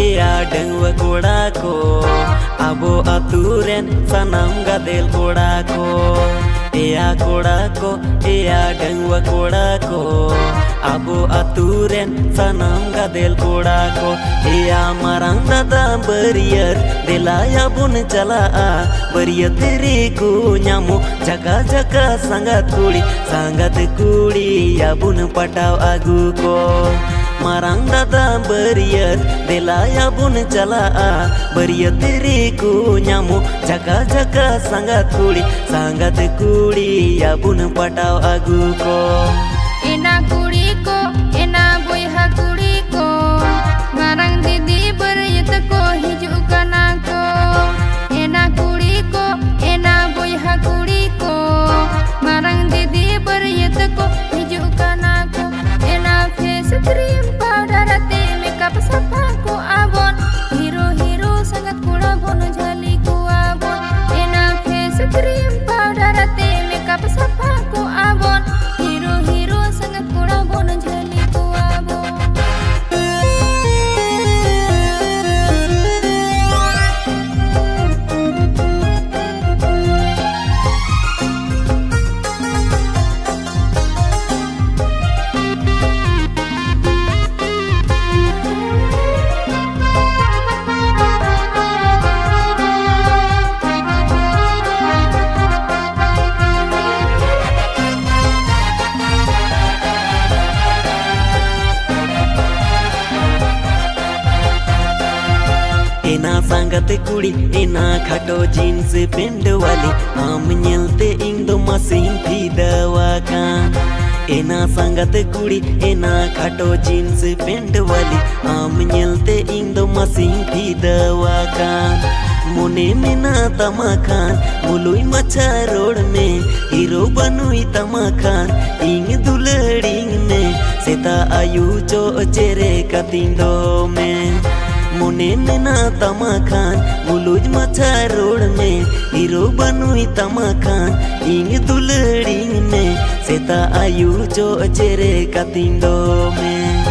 एया डंगवा कोड़ा को आबो आतुरेन सनम गादेल कोड़ा को एया डंगवा कोड़ा को आबो आतुरेन सनम गादेल कोड़ा को एया मारांग दादा बरियर देलाया बुन चला बरियर तेरे को न्यामो जका जका संगत कुड़ी या बुन पटाव आगू को मारांग दादा बरियर देलाया बुन चला बरियर तेरे को न्यामो जका जका संगत कुड़ी या बुन पटाव आगू को एना कुड़ी को एना बोयहा कुड़ी को मारांग दीदी बरियत को हिजू कना को एना कुड़ी को एना बोयहा कुड़ी को मारांग दीदी बरियत को हिजू कना को एना फेस क्रीम पाउडर ते मेकअप सफा को आबोन हीरो संगत कुड़ा बोन झली को आबोन एना फेस क्रीम पाउडर ते मेकअप सफा को आबोन हीरो संगत कुड़ा बोन झली को आबोन एना संगत कुड़ी एना खाटो जीन्स पेंट वाली आम नेलते इंग दो मसीन थी दवा का एना संगत कुड़ी एना खाटो जीन्स पेंट वाली आम नेलते इंग दो मसीन थी दवा का मुने में ना तमा खान मुलुई मच्छा रोड में हीरो बनुई तमा खान इंग दुलड़िंग में सेता आयु चो चेरे कतिंदो में मुने ना तमा खान मुलुज मच्छा रोड में हीरो बनुई तमा खान इंग दुलड़िंग में सेता आयु चो चेरे कतिंदो में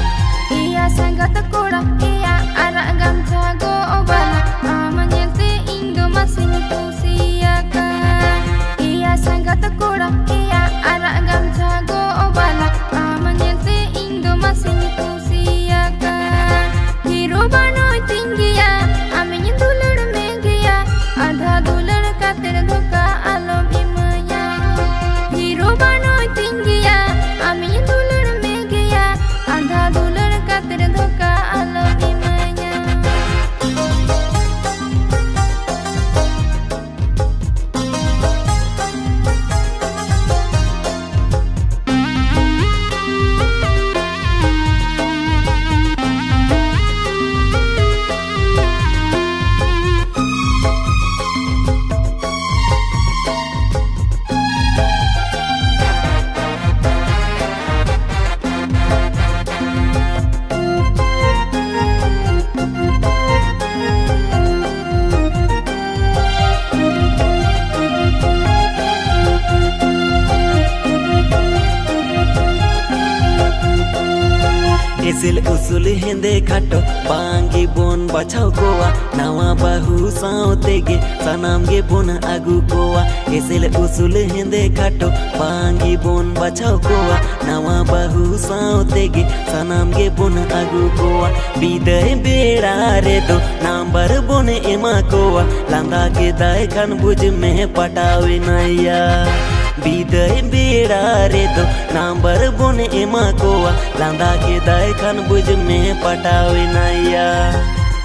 इया संगत कोड़ा इया अरगम जागो ओबाला आमनेते इंग मसिन तुसिया का इया संगत कोड़ा इया अरगम जागो ओबाला आमनेते इंग मसिन तुसिया का हीरो बनोई तिंगिया आमिन दुलड़ में गया आधा दुलड़ का तेरे धोखा आलो इमया हीरो बनोई तिंगिया आमिन दुलड़ में गया आधा दुलड़ का तेरे धोखा आलो इमया एसिल उसूल हेंदे खाटो पांगी बोन बचाओ कोवा नावा बाहू साउतेगे सनाम गे बोन आगू कोवा एसिल उसूल हेंदे खाटो पांगी बोन बचाओ कोवा नावा बाहू साउतेगे सनाम गे बोन आगू कोवा बिदाय बेड़ा रे दो नंबर बोन एमा कोवा लांदा के दाय खान बुझ में पटावे नैया बिदाय बेड़ा रे दो नंबर बोन एमा कोवा लांदा के दाय खान बुझ में पटावे नैया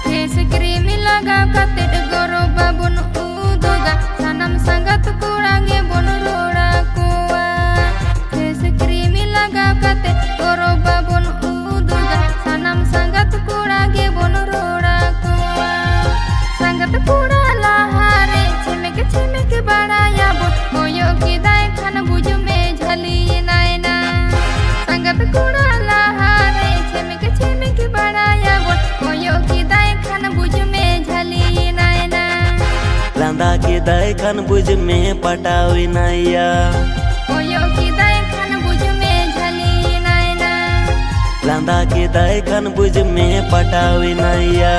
फेस क्रीम लगा कते गोरो बाबुन उदोगा सनम संगत कुड़ांगे बोन रोड़ा कोवा फेस क्रीम लगा कते गोरो बाबुन उदोगा सनम संगत कुड़ांगे बोन रोड़ा कोवा संगत कुड़ा लहारे छेमे के बड़ा या बोन मोयो की दाय खान बुझ में झली नायना संगत कुड़ा लहारे छेमे के बड़ा या बोन मोयो की दाय खान बुझ में झली नायना लांदा के दाय खान बुझ में पटावे नैया मोयो की दाय खान बुझ में झली नायना लांदा के दाय खान बुझ में पटावे नैया।